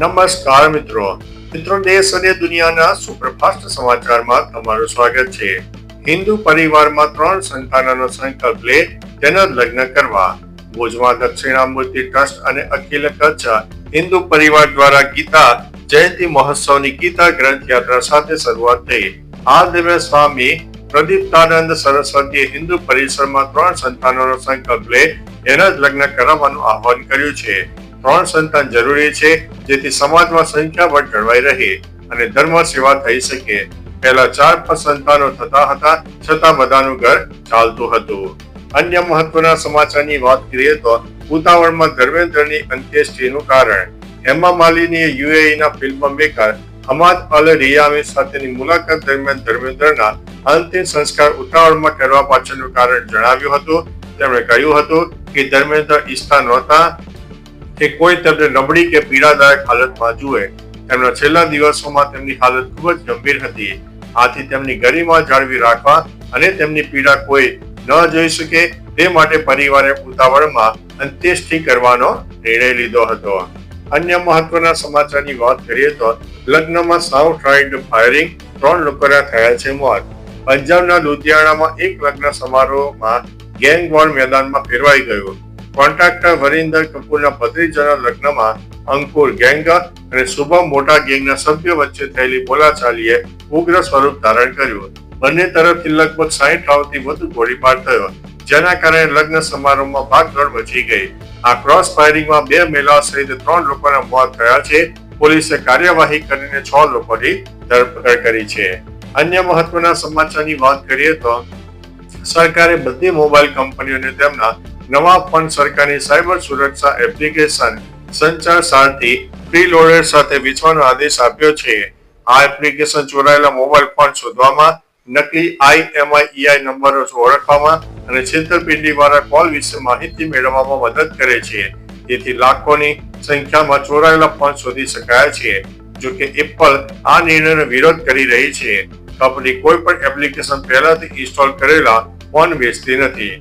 નમસ્કાર મિત્રો દેશ અને દુનિયાના સુપરફાસ્ટ સમાચારમાં તમારું સ્વાગત છે। હિન્દુ પરિવારમાં 3 સંતાનોનો સંકલ્પ લે તેના લગ્ન કરવા। ભુજમાં દક્ષિણામૂર્તિ ટ્રસ્ટ અને અખિલ કચ્છ હિન્દુ પરિવાર દ્વારા ગીતા જયંતિ મહોત્સવની ગીતા ગ્રંથ યાત્રા સાથે શરૂઆત થઈ। આ દરમિયાન સ્વામી પ્રદીપ્તાનંદ સરસ્વતીએ હિન્દુ પરિસરમાં 3 સંતાનોનો સંકલ્પ લે તેના લગ્ન કરાવવાનું આહ્વાન કર્યું છે। 3 સંતાન જરૂરી છે જેથી સમાજમાં સંખ્યાબળ જળવાઈ રહે અને ધર્મ સેવા થઈ શકે। પહેલા 4-5 સંતાનો થતા હતા છતાં બધાનું ઘર ચાલતું હતું। અન્ય મહત્વના સમાચારની વાત કરીએ તો ઉતાવળમાં ધર્મેન્દ્રની અંત્યેષ્ટિનું કારણ। હેમા માલિનીએ યુએઈના ફિલ્મ મેકર હમાદ અલ રિયામી સાથેની મુલાકાત દરમિયાન ધર્મેન્દ્રના અંતિમ સંસ્કાર ઉતાવળમાં કરવા પાછળનું કારણ જણાવ્યું હતું। તેમણે કહ્યું હતું કે ધર્મેન્દ્ર ઈચ્છતા નહોતા કે કોઈ તેમને નબળી કે પીડાદાયક હાલતમાં જુએ। તેમના છેલ્લા દિવસોમાં તેમની હાલત ખૂબ જ ગંભીર હતી, આથી તેમની ગરિમા જાળવી રાખવા અને તેમની પીડા કોઈ ન જોઈ શકે તે માટે પરિવારે ઉતાવળમાં અંત્યેષ્ટિ કરવાનો નિર્ણય લીધો હતો। અન્ય મહત્વના સમાચારની વાત કરીએ તો લગ્નમાં સાઉથ રાઇડ ફાયરિંગ, 3 લોકોના થયા છે મોત। પંજાબના લુધિયાણામાં એક લગ્ન સમારોહમાં ગેંગ વોર મેદાનમાં ફેરવાઈ ગયું। કોન્ટ્રાક્ટર વરિન્દર કપૂરના ભત્રીજાના લગ્નમાં અંકુર ગેંગ અને શુભમ મોટા ગેંગના સભ્યો વચ્ચે થયેલી બોલાચાલીએ ઉગ્ર સ્વરૂપ ધારણ કર્યું। બંને તરફથી લગભગ 60 રાઉન્ડથી વધુ ગોળીબાર થયો, જેના કારણે લગ્ન સમારોહમાં ભાગદોડ મચી ગઈ। આ ક્રોસ ફાયરિંગમાં 2 મહિલાઓ સહિત 3 લોકોના મોત થયા છે। પોલીસે કાર્યવાહી કરીને 6 લોકોની ધરપકડ કરી છે। અન્ય મહત્વના સમાચારની વાત કરીએ તો સરકારે બધી મોબાઈલ કંપનીઓને તેમના નવા ફોન સરકારની સાયબર સુરક્ષા એપ્લિકેશન સંચાર સારથી પ્રીલોડર સાથે વેચવાનો આદેશ આપ્યો છે। આ એપ્લિકેશન ચોરાયેલા મોબાઈલ ફોન શોધવામાં, નકલી IMEI નંબરો ઓળખવામાં અને છેતરપિંડી વાળા કોલ વિશે માહિતી મેળવવામાં મદદ કરે છે, તેથી લાખોની સંખ્યામાં ચોરાયેલા ફોન શોધી શકાય છે। જોકે એપલ આ નિર્ણયનો વિરોધ કરી રહી છે। કંપની કોઈ પણ એપ્લિકેશન પહેલાથી ઇન્સ્ટોલ કરેલા ફોન વેચતી નથી।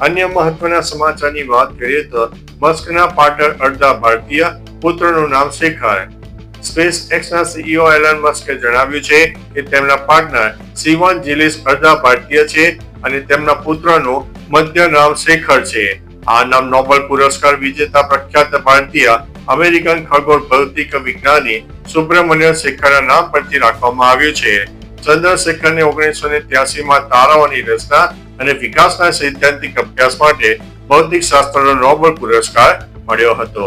અન્ય મહત્વના સમાચારની વાત કરીએ તો મસ્કના પાર્ટનર અડધા ભારતીય, પુત્રનું નામ શેખર। સ્પેસએક્સના CEO એલન મસ્કે જણાવ્યું છે કે તેમના પાર્ટનર સિવન જીલિસ અડધા ભારતીય છે અને તેમના પુત્રનું મધ્ય નામ શેખર છે। આ નામ નોબેલ પુરસ્કાર વિજેતા પ્રખ્યાત ભારતીય અમેરિકન ખગોળ ભૌતિક વિજ્ઞાની સુબ્રમણ્યમ શેખરના નામ પરથી રાખવામાં આવ્યું છે। ચંદ્રશેખરને 1983માં તારાઓની રચના અને વિકાસના સૈદ્ધાંતિક અભ્યાસ માટે ભૌતિક શાસ્ત્રનો નોબેલ પુરસ્કાર મળ્યો હતો।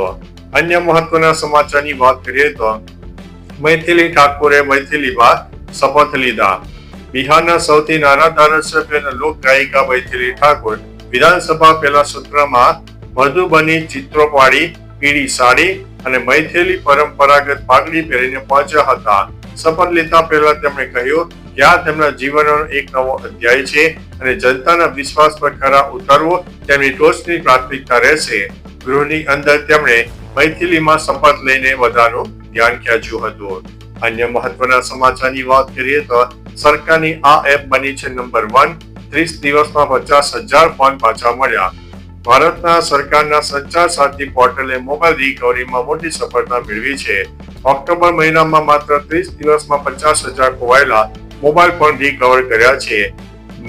અન્ય મહત્વના સમાચારની વાત કરીએ તો મૈથિલી ઠાકોરે મૈથિલીમાં શપથ લીધા। બિહારના સૌથી નાના ધારાસભ્ય અને લોક ગાયિકા મૈથિલી ઠાકોર વિધાનસભા પહેલા સત્રમાં મધુબની ચિત્રોપાડી પીળી સાડી અને મૈથિલી પરંપરાગત પાઘડી પહેરીને પહોંચ્યા હતા। શપથ લેતા પહેલા તેમણે કહ્યું કે આ તેમના જીવનનો એક નવો અધ્યાય છે અને જનતાના વિશ્વાસ પર ખરા ઉતરવું તેમની ટોચની પ્રાથમિકતા રહેશે। ગૃહની અંદર તેમણે મૈથિલીમાં શપથ લઈને બધાનું ધ્યાન ખેંચ્યું હતું। અન્ય મહત્વના સમાચારની વાત કરીએ તો સરકારની આ એપ બની છે નંબર 1। 30 દિવસમાં 50,000 ફોન પાછા મળ્યા। ભારતના સરકારના સંચાર સારથી પોર્ટલે મોબાઈલ રિકવરીમાં મોટી સફળતા મેળવી છે। ઓક્ટોબર મહિનામાં માત્ર 30 દિવસમાં 50,000 ખોવાયેલા મોબાઈલ ફોન રિકવર કર્યા છે।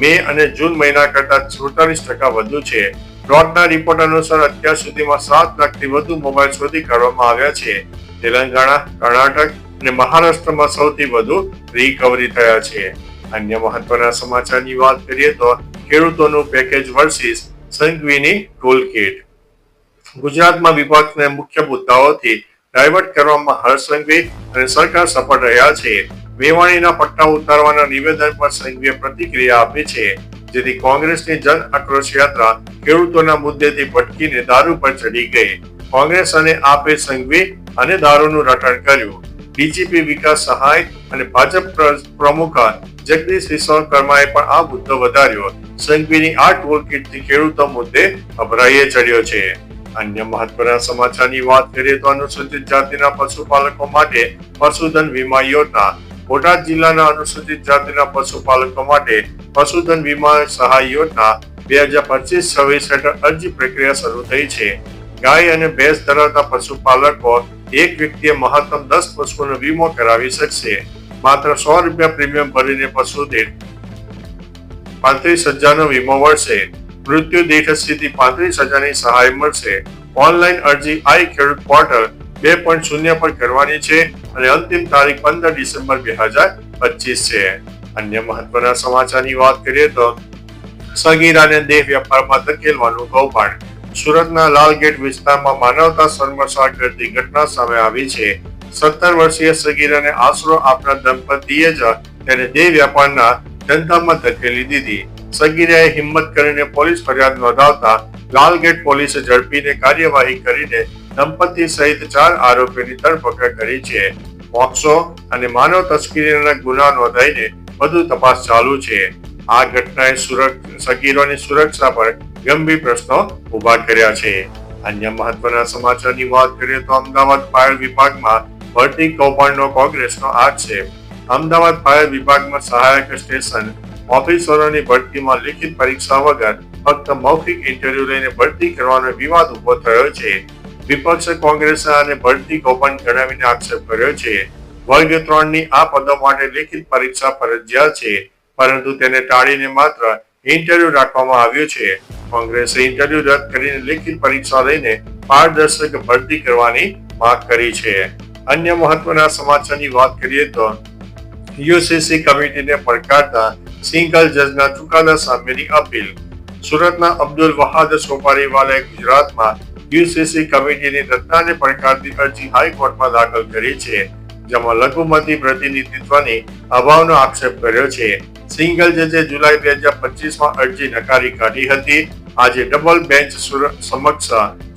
મે અને જૂન મહિના કરતા 47% વધુ છે। ડોટના રિપોર્ટ અનુસાર અત્યાર સુધીમાં 7 લાખથી વધુ મોબાઈલ શોધી કાઢવામાં આવ્યા છે। તેલંગાણા, કર્ણાટક અને મહારાષ્ટ્રમાં સૌથી વધુ રિકવરી થયા છે। અન્ય મહત્વના સમાચારની વાત કરીએ તો ખેડૂતોનું પેકેજ વર્સિસ સંઘવીની ટૂલકીટ। ગુજરાતમાં વિપક્ષને મુખ્ય મુદ્દાઓથી ડાયવર્ટ કરવામાં હર્ષ સંઘવી અને સરકાર સફળ રહ્યા છે। મેવાણીના પટ્ટા ઉતારવાના નિવેદન પર સંઘવીએ પ્રતિક્રિયા આપી છે, જેથી કોંગ્રેસની જન આક્રોશ યાત્રા ખેડૂતોના મુદ્દેથી ભટકીને દારૂ પર ચડી ગઈ। કોંગ્રેસ અને આપે સંઘવી અને દારૂનું રટણ કર્યું। ડીજીપી વિકાસ સહાય અને ભાજપ પ્રમુખ જગદીશ વિશ્વકર્માએ પણ આ મુદ્દો વધાર્યો। સંઘવીની આ ટૂલકીટથી ખેડૂતો મુદ્દે અભરાઈએ ચડ્યો છે। અન્ય મહત્વના સમાચારની વાત કરીએ તો અનુસૂચિત જાતિના પશુપાલકો માટે પશુધન વીમા યોજના। બોટાદ જિલ્લાના અનુસૂચિત જાતિના પશુપાલકો માટે પશુધન વીમા સહાય યોજના 2025-26 હેઠળ અરજી પ્રક્રિયા શરૂ થઈ છે। ગાય અને ભેંસ ધરાવતા પશુપાલકો એક વ્યક્તિએ મહત્તમ 10 પશુઓનો વીમો કરાવી શકશે. માત્ર ₹100 પ્રીમિયમ ભરીને પશુ દીઠ 35,000નો વીમો મળશે. મૃત્યુ દીઠ સીધી 35,000ની સહાય મળશે. ઓનલાઈન અરજી આઈ ખેડૂત પોર્ટલ 2.0 પર કરવાની છે અને અંતિમ તારીખ 15 ડિસેમ્બર 2025 છે. અન્ય મહત્વના સમાચારની વાત કરીએ તો સગીરાને દેહ વેપારમાં ધકેલવાનું કૌભાંડ. સુરતના લાલગેટ વિસ્તારમાં માનવતા શર્મસાર કરતી ઘટના સામે આવી છે. 17 વર્ષીય સગીરાને આશરો આપનાર દંપતીએ જ તેને દેહ વેપારના ધંધામાં ધકેલી દીધી. સગીરાએ હિંમત કરીને પોલીસ ફરિયાદ નોંધાવતા લાલગેટ પોલીસે ઝડપીને કાર્યવાહી કરીને દંપતી સહિત 4 આરોપીઓની ધરપકડ કરી છે. પોક્સો અને માનવ તસ્કરીના ગુના નોંધાઈને વધુ તપાસ ચાલુ છે. આ ઘટનાએ સગીરોની સુરક્ષા પર ગંભીર પ્રશ્નો ઉભા કર્યા છે. અન્ય મહત્વના સમાચારની વાત કરીએ તો અમદાવાદ ફાયર વિભાગમાં ભરતી કૌભાંડનો કોંગ્રેસનો આક્ષેપ. અમદાવાદ ફાયર વિભાગમાં સહાયક સ્ટેશન ઓફિસરોની ભરતીમાં લિખિત પરીક્ષા વગર ફક્ત મૌખિક ઇન્ટરવ્યુ લઈને ભરતી કરવાનો વિવાદ ઉભો થયો છે. વિપક્ષે કોંગ્રેસે આને ભરતી કૌભાંડ ગણાવીને આક્ષેપ કર્યો છે. વર્ગ 3ની આ પદો માટે લિખિત પરીક્ષા ફરજિયાત છે, પરંતુ તેને ટાળીને માત્ર ઇન્ટરવ્યુ રાખવામાં આવ્યું છે. કોંગ્રેસે ઇન્ટરવ્યુ રદ કરીને લિખિત પરીક્ષા લઈને પારદર્શક ભરતી કરવાની માંગ કરી છે. અન્ય મહત્વના સમાચારની વાત કરીએ તો યુસીસી કમિટીને પડકારતા સિંગલ જજના ચુકાદા સામેની અપીલ. સુરતના અબ્દુલ વહાદ સોપારીવાલાએ ગુજરાતમાં યુસીસી કમિટીની રચનાને પડકારતી અરજી હાઈકોર્ટમાં દાખલ કરી છે, જેમાં લઘુમતી પ્રતિનિધિત્વની અભાવનો આક્ષેપ કર્યો છે. સિંગલ જજે જુલાઈ 2025માં અરજી નકારી કાઢી હતી. આજે ડબલ બેન્ચ સમક્ષ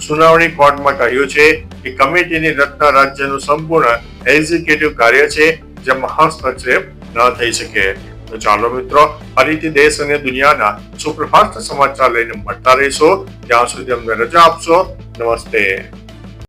સુનાવણી કોર્ટમાં કહ્યું છે કે કમિટીની રચના રાજ્યનું સંપૂર્ણ એક્ઝિક્યુટિવ કાર્ય છે, જેમાં હસ્તક્ષેપ ન થઈ શકે. તો ચાલો મિત્રો, ફરીથી દેશ અને દુનિયાના સુપરફાસ્ટ સમાચાર લઈને મળતા રહીશો. ત્યાં સુધી અમને રજા આપશો. નમસ્તે.